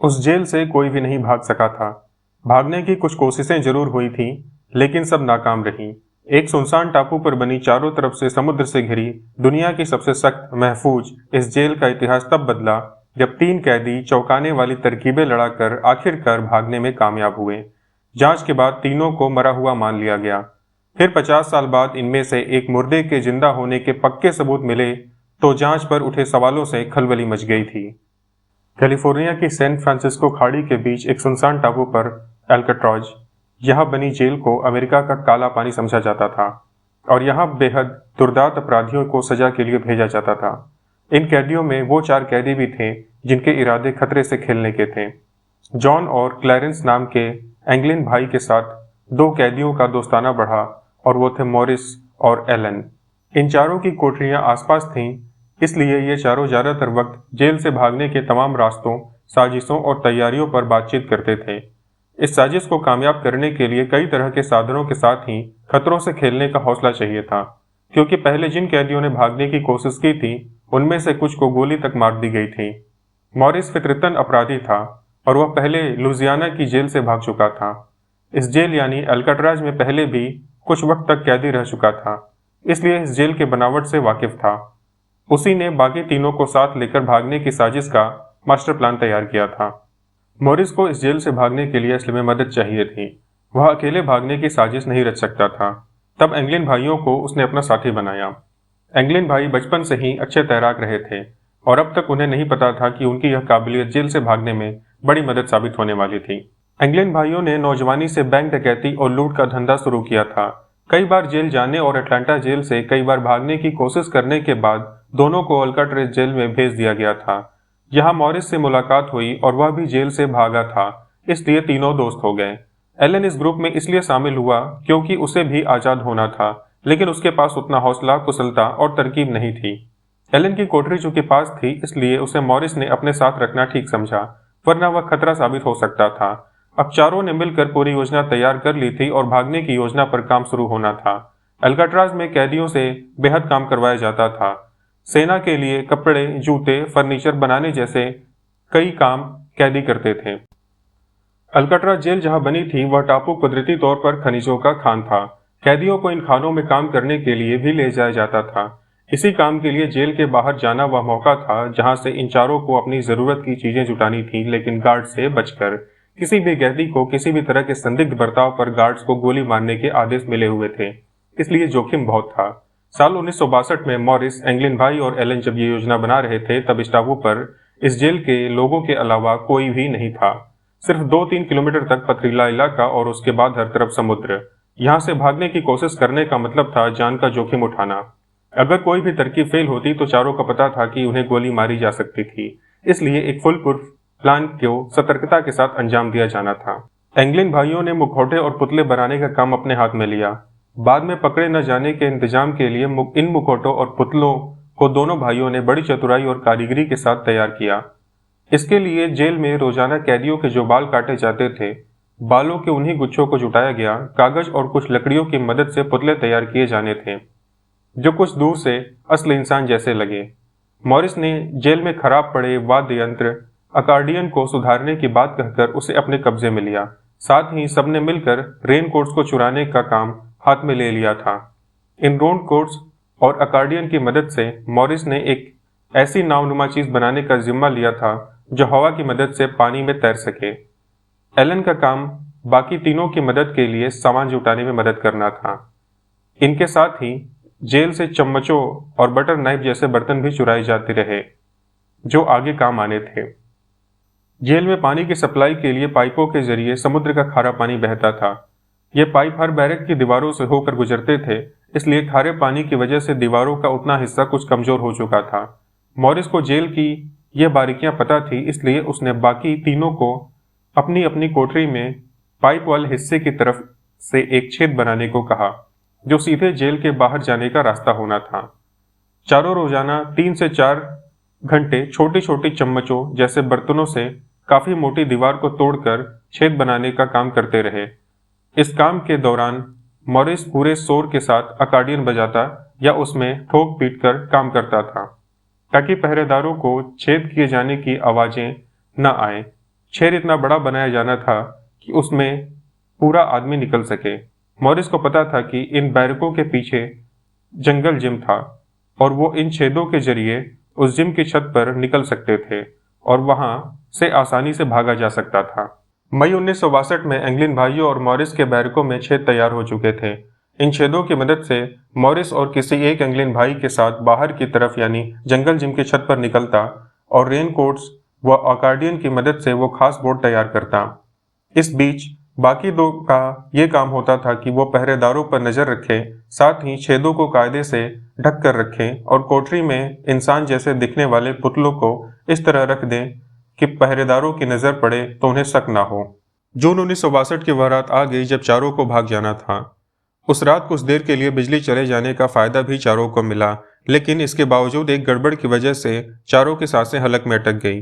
उस जेल से कोई भी नहीं भाग सका था। भागने की कुछ कोशिशें जरूर हुई थीं, लेकिन सब नाकाम रहीं। एक सुनसान टापू पर बनी चारों तरफ से समुद्र से घिरी दुनिया की सबसे सख्त महफूज इस जेल का इतिहास तब बदला जब 3 कैदी चौंकाने वाली तरकीबें लड़ाकर आखिरकार भागने में कामयाब हुए। जांच के बाद तीनों को मरा हुआ मान लिया गया। फिर 50 साल बाद इनमें से एक मुर्दे के जिंदा होने के पक्के सबूत मिले तो जांच पर उठे सवालों से खलबली मच गई थी। कैलिफोर्निया की सैन फ्रांसिस्को खाड़ी के बीच एक सुनसान टापू पर एल्काट्राज, यहाँ बनी जेल को अमेरिका का काला पानी समझा जाता था और यहाँ बेहद दुर्दांत अपराधियों को सजा के लिए भेजा जाता था। इन कैदियों में वो 4 कैदी भी थे जिनके इरादे खतरे से खेलने के थे। जॉन और क्लैरेंस नाम के एंगलिन भाई के साथ 2 कैदियों का दोस्ताना बढ़ा और वो थे मॉरिस और एलन। इन चारों की कोठरियां आसपास थीं, इसलिए ये चारों ज्यादातर वक्त जेल से भागने के तमाम रास्तों, साजिशों और तैयारियों पर बातचीत करते थे। इस साजिश को कामयाब करने के लिए कई तरह के साधनों के साथ ही खतरों से खेलने का हौसला चाहिए था, क्योंकि पहले जिन कैदियों ने भागने की कोशिश की थी उनमें से कुछ को गोली तक मार दी गई थी। मॉरिस फितरतन अपराधी था और वह पहले लुजियाना की जेल से भाग चुका था। इस जेल यानी अल्काट्राज में पहले भी कुछ वक्त तक कैदी रह चुका था, इसलिए इस जेल के बनावट से वाकिफ था। उसी ने बाकी तीनों को साथ लेकर भागने की साजिश का मास्टर प्लान तैयार किया था। मॉरिस को इस जेल से भागने के लिए असल में मदद चाहिए थी। वह अकेले भागने की साजिश नहीं रच सकता था। तब एंगलिन भाइयों को उसने अपना साथी बनाया। एंगलिन भाई बचपन से ही अच्छे तैराक रहे थे और अब तक उन्हें नहीं पता था कि उनकी यह काबिलियत जेल से भागने में बड़ी मदद साबित होने वाली थी। एंगलिन भाइयों ने नौजवानी से बैंक डकैती और लूट का धंधा शुरू किया था। कई बार जेल जाने और अटलांटा जेल से कई बार भागने की कोशिश करने के बाद दोनों को अल्काट्राज जेल में भेज दिया गया था। यहाँ मॉरिस से मुलाकात हुई और वह भी जेल से भागा था, इसलिए तीनों दोस्त हो गए। एलन इस ग्रुप में इसलिए शामिल हुआ क्योंकि उसे भी आजाद होना था, लेकिन उसके पास उतना हौसला, कुशलता और तरकीब नहीं थी। एलन की कोठरी चूंकि पास थी, इसलिए उसे मॉरिस ने अपने साथ रखना ठीक समझा, वरना वह खतरा साबित हो सकता था। अब चारों ने मिलकर पूरी योजना तैयार कर ली थी और भागने की योजना पर काम शुरू होना था। अल्काट्राज में कैदियों से बेहद काम करवाया जाता था। सेना के लिए कपड़े, जूते, फर्नीचर बनाने जैसे कई काम कैदी करते थे। अल्काट्राज जेल जहां बनी थी वह टापू कुदरती तौर पर खनिजों का खान था। कैदियों को इन खानों में काम करने के लिए भी ले जाया जाता था। इसी काम के लिए जेल के बाहर जाना वह मौका था जहां से इन चारों को अपनी जरूरत की चीजें जुटानी थी, लेकिन गार्ड से बचकर। किसी भी कैदी को किसी भी तरह के संदिग्ध बर्ताव पर गार्ड्स को गोली मारने के आदेश मिले हुए थे, इसलिए जोखिम बहुत था। साल 1962 में मॉरिस, एंगलिन भाई और एलन जब ये योजना बना रहे थे, तब इस टापू पर इस जेल के लोगों के अलावा कोई भी नहीं था। सिर्फ 2-3 किलोमीटर तक पथरीला इलाका और उसके बाद हर तरफ समुद्र। यहाँ से भागने की कोशिश करने का मतलब था जान का जोखिम उठाना। अगर कोई भी तरकीब फेल होती तो चारों को पता था कि उन्हें गोली मारी जा सकती थी, इसलिए एक फुल प्रूफ प्लान को सतर्कता के साथ अंजाम दिया जाना था। एंगलिन भाइयों ने मुखौटे और पुतले बनाने का काम अपने हाथ में लिया। बाद में पकड़े न जाने के इंतजाम के लिए इन मुखौटों और पुतलों को दोनों भाइयों ने बड़ी चतुराई और कारीगरी के साथ तैयार किया। इसके लिए जेल में रोजाना कैदियों के जो बाल काटे जाते थे, बालों के उन्हीं गुच्छों को जुटाया गया। कागज और कुछ लकड़ियों की मदद से पुतले तैयार किए जाने थे जो कुछ दूर से असली इंसान जैसे लगे। मॉरिस ने जेल में खराब पड़े वाद्य यंत्र अकॉर्डियन को सुधारने की बात कहकर उसे अपने कब्जे में लिया। साथ ही सबने मिलकर रेनकोट्स को चुराने का काम हाथ में ले लिया था। इन रेनकोट्स और अकॉर्डियन की मदद से मॉरिस ने एक ऐसी नावनुमा चीज बनाने का जिम्मा लिया था जो हवा की मदद से पानी में तैर सके। एलन का काम बाकी तीनों की मदद के लिए सामान जुटाने में मदद करना था। इनके साथ ही जेल से चम्मचों और बटर नाइफ जैसे बर्तन भी चुराए जाते रहे जो आगे काम आने थे। जेल में पानी की सप्लाई के लिए पाइपों के जरिए समुद्र का खारा पानी बहता था। ये पाइप हर बैरक की दीवारों से होकर गुजरते थे, इसलिए खारे पानी की वजह से दीवारों का उतना हिस्सा कुछ कमजोर हो चुका था। मॉरिस को जेल की यह बारीकियां पता थी, इसलिए उसने बाकी तीनों को अपनी अपनी कोठरी में पाइप वाले हिस्से की तरफ से एक छेद बनाने को कहा जो सीधे जेल के बाहर जाने का रास्ता होना था। चारों रोजाना 3 से 4 घंटे छोटी छोटी चम्मचों जैसे बर्तनों से काफी मोटी दीवार को तोड़कर छेद बनाने का काम करते रहे। इस काम के दौरान मॉरिस पूरे शोर के साथ अकॉर्डियन बजाता या उसमें ठोक पीट कर काम करता था ताकि पहरेदारों को छेद किए जाने की आवाजें न आए। छेद इतना बड़ा बनाया जाना था कि उसमें पूरा आदमी निकल सके। मॉरिस को पता था कि इन बैरकों के पीछे जंगल जिम था और वो इन छेदों के जरिए उस जिम की छत पर निकल सकते थे और वहां से आसानी से भागा जा सकता था। मई 1962 में एंगलिन भाइयों और मॉरिस के बैरकों में छेद तैयार हो चुके थे। इन छेदों की मदद से मॉरिस और किसी एक एंगलिन भाई के साथ बाहर की तरफ यानी जंगल जिम की छत पर निकलता और रेनकोट्स व अकॉर्डियन की मदद से वो खास बोर्ड तैयार करता। इस बीच बाकी दो का ये काम होता था कि वो पहरेदारों पर नजर रखें, साथ ही छेदों को कायदे से ढक कर रखें और कोठरी में इंसान जैसे दिखने वाले पुतलों को इस तरह रख दें कि पहरेदारों की नजर पड़े तो उन्हें शक ना हो। जून 1962 की वह रात आ गई जब चारों को भाग जाना था। उस रात कुछ देर के लिए बिजली चले जाने का फायदा भी चारों को मिला, लेकिन इसके बावजूद एक गड़बड़ की वजह से चारों की सांसें हलक में अटक गई।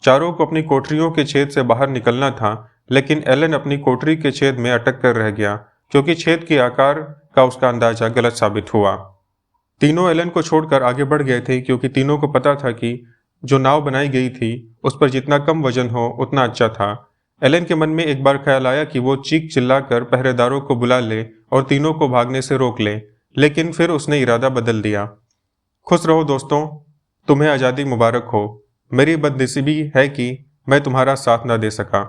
चारों को अपनी कोठरियों के छेद से बाहर निकलना था, लेकिन एलन अपनी कोठरी के छेद में अटक कर रह गया क्योंकि छेद के आकार का उसका अंदाजा गलत साबित हुआ। तीनों एलन को छोड़कर आगे बढ़ गए थे क्योंकि तीनों को पता था कि जो नाव बनाई गई थी उस पर जितना कम वजन हो उतना अच्छा था। एलन के मन में एक बार ख्याल आया कि वो चीख चिल्लाकर पहरेदारों को बुला ले और तीनों को भागने से रोक ले, लेकिन फिर उसने इरादा बदल दिया। खुश रहो दोस्तों, तुम्हें आज़ादी मुबारक हो। मेरी बदनसीबी है कि मैं तुम्हारा साथ न दे सका।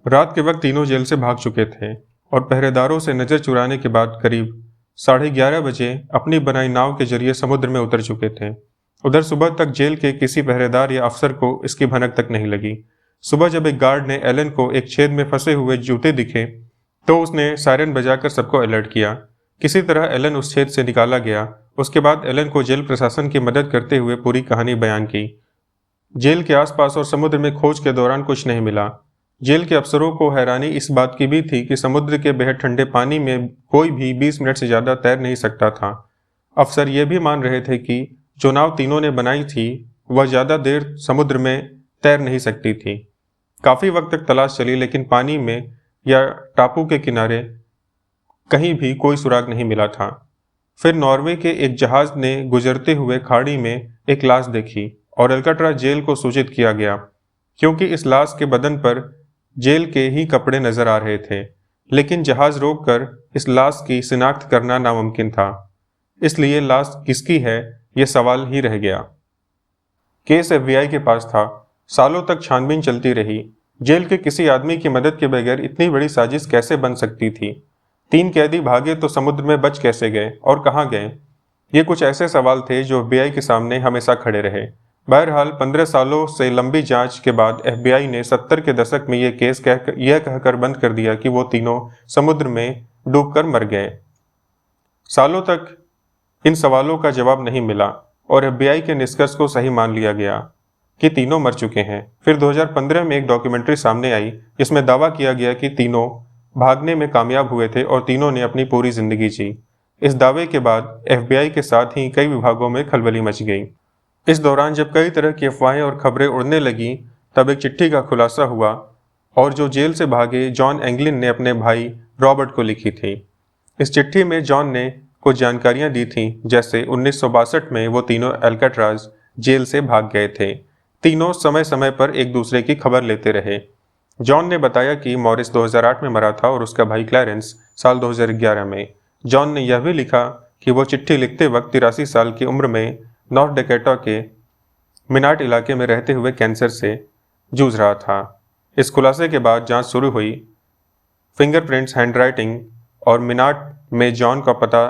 रात के वक्त तीनों जेल से भाग चुके थे और पहरेदारों से नजर चुराने के बाद करीब 11:30 बजे अपनी बनाई नाव के जरिए समुद्र में उतर चुके थे। उधर सुबह तक जेल के किसी पहरेदार या अफसर को इसकी भनक तक नहीं लगी। सुबह जब एक गार्ड ने एलन को एक छेद में फंसे हुए जूते दिखे तो उसने सायरन बजाकर सबको अलर्ट किया। किसी तरह एलन उस छेद से निकाला गया। उसके बाद एलन को जेल प्रशासन की मदद करते हुए पूरी कहानी बयान की। जेल के आसपास और समुद्र में खोज के दौरान कुछ नहीं मिला। जेल के अफसरों को हैरानी इस बात की भी थी कि समुद्र के बेहद ठंडे पानी में कोई भी 20 मिनट से ज़्यादा तैर नहीं सकता था। अफसर ये भी मान रहे थे कि जो नाव तीनों ने बनाई थी वह ज़्यादा देर समुद्र में तैर नहीं सकती थी। काफ़ी वक्त तक तलाश चली, लेकिन पानी में या टापू के किनारे कहीं भी कोई सुराग नहीं मिला था। फिर नॉर्वे के एक जहाज ने गुजरते हुए खाड़ी में एक लाश देखी और अल्काट्राज जेल को सूचित किया गया क्योंकि इस लाश के बदन पर जेल के ही कपड़े नजर आ रहे थे, लेकिन जहाज रोककर इस लाश की शिनाख्त करना नामुमकिन था। इसलिए लाश किसकी है यह सवाल ही रह गया। केस FBI के पास था। सालों तक छानबीन चलती रही। जेल के किसी आदमी की मदद के बगैर इतनी बड़ी साजिश कैसे बन सकती थी? 3 कैदी भागे तो समुद्र में बच कैसे गए और कहाँ गए? ये कुछ ऐसे सवाल थे जो FBI के सामने हमेशा खड़े रहे। बहरहाल 15 सालों से लंबी जांच के बाद FBI ने 70 के दशक में यह केस कहकर बंद कर दिया कि वो तीनों समुद्र में डूबकर मर गए। सालों तक इन सवालों का जवाब नहीं मिला और FBI के निष्कर्ष को सही मान लिया गया कि तीनों मर चुके हैं। फिर 2015 में एक डॉक्यूमेंट्री सामने आई जिसमें दावा किया गया कि तीनों भागने में कामयाब हुए थे और तीनों ने अपनी पूरी जिंदगी जी। इस दावे के बाद FBI के साथ ही कई विभागों में खलबली मच गई। इस दौरान जब कई तरह की अफवाहें और खबरें उड़ने लगीं, तब एक चिट्ठी का खुलासा हुआ और जो जेल से भागे जॉन एंगलिन ने अपने भाई रॉबर्ट को लिखी थी। इस चिट्ठी में जॉन ने कुछ जानकारियां दी थीं, जैसे 1962 में वो तीनों अल्काट्राज जेल से भाग गए थे। तीनों समय समय पर एक दूसरे की खबर लेते रहे। जॉन ने बताया कि मॉरिस 2008 में मरा था और उसका भाई क्लैरेंस साल 2011 में। जॉन ने यह भी लिखा कि वो चिट्ठी लिखते वक्त 83 साल की उम्र में नॉर्थ डकोटा के मिनाट इलाके में रहते हुए कैंसर से जूझ रहा था। इस खुलासे के बाद जांच शुरू हुई। फिंगरप्रिंट्स, हैंडराइटिंग और मिनाट में जॉन का पता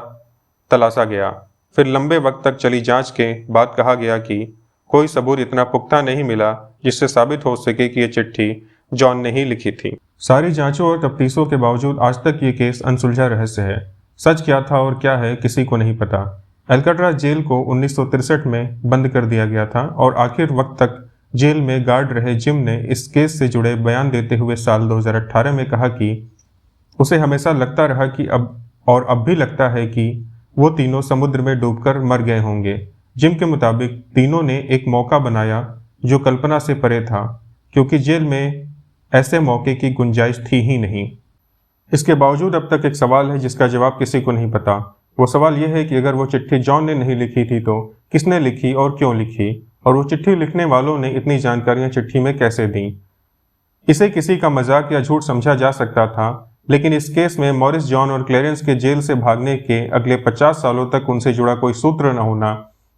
तलाशा गया। फिर लंबे वक्त तक चली जांच के बाद कहा गया कि कोई सबूत इतना पुख्ता नहीं मिला जिससे साबित हो सके कि यह चिट्ठी जॉन ने ही लिखी थी। सारी जांचों और तफ्तीशों के बावजूद आज तक ये केस अनसुलझा रहस्य है। सच क्या था और क्या है किसी को नहीं पता। अल्काट्राज जेल को 1963 में बंद कर दिया गया था और आखिर वक्त तक जेल में गार्ड रहे जिम ने इस केस से जुड़े बयान देते हुए साल 2018 में कहा कि उसे हमेशा लगता रहा कि अब भी लगता है कि वो तीनों समुद्र में डूबकर मर गए होंगे। जिम के मुताबिक तीनों ने एक मौका बनाया जो कल्पना से परे था, क्योंकि जेल में ऐसे मौके की गुंजाइश थी ही नहीं। इसके बावजूद अब तक एक सवाल है जिसका जवाब किसी को नहीं पता। वो सवाल यह है कि अगर वो चिट्ठी जॉन ने नहीं लिखी थी तो किसने लिखी और क्यों लिखी, और वो चिट्ठी लिखने वालों ने इतनी जानकारियां चिट्ठी में कैसे दी। इसे किसी का मजाक या झूठ समझा जा सकता था, लेकिन इस केस में मॉरिस जॉन और क्लेरेंस के जेल से भागने के अगले 50 सालों तक उनसे जुड़ा कोई सूत्र न होना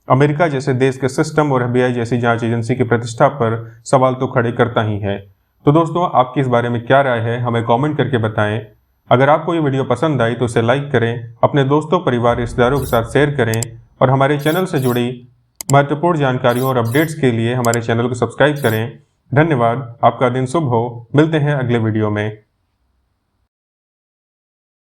अमेरिका जैसे देश के सिस्टम और FBI जैसी जांच एजेंसी की प्रतिष्ठा पर सवाल तो खड़े करता ही है। तो दोस्तों, आपकी इस बारे में क्या राय है, हमें कमेंट करके बताएं। अगर आपको ये वीडियो पसंद आई तो इसे लाइक करें, अपने दोस्तों, परिवार, रिश्तेदारों के साथ शेयर करें और हमारे चैनल से जुड़ी महत्वपूर्ण जानकारियों और अपडेट्स के लिए हमारे चैनल को सब्सक्राइब करें। धन्यवाद। आपका दिन शुभ हो। मिलते हैं अगले वीडियो में।